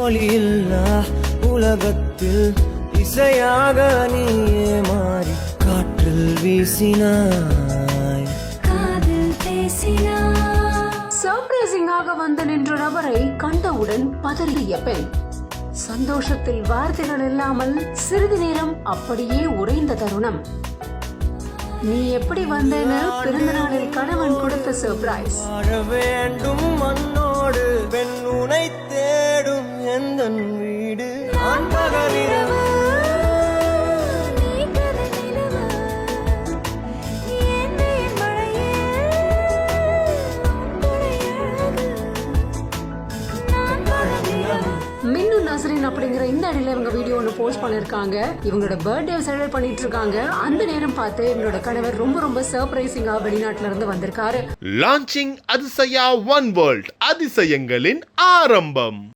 ஒளியில்லா உலகத்தில் இசையாக நீயே மாறி காற்றில் வீசினாய், காதில் பேசினாய். சர்ப்ரைசிங்காக வந்து நின்ற நபரை கண்டவுடன் பதறிய பெண். சந்தோஷத்தில் வார்த்தைகள் இல்லாமல் சிறிது நேரம் அப்படியே உறைந்த தருணம். நீ எப்படி வந்தேன்னு பிறந்த நாளில் கணவன் கொடுத்த சர்ப்ரைஸ். வாழ வேண்டும் மண்ணோடு பெண் உனை தேடும் எந்த வீடு நான் பகலிரவு மின்னு நஸ்ரின் அப்படிங்கிற இந்த அடியில இவங்க வீடியோ ஒன்று போஸ்ட் பண்ணிருக்காங்க. இவங்களோட பர்த்டே செலிப்ரேட் பண்ணிட்டு இருக்காங்க. அந்த நேரம் பார்த்து இவங்களோட கணவர் ரொம்ப சர்ப்ரைசிங்கா வெளிநாட்டுல இருந்து வந்திருக்காரு. லான்ச்சிங் அதிசயா ஒன் வேர்ல்ட், அதிசயங்களின் ஆரம்பம்.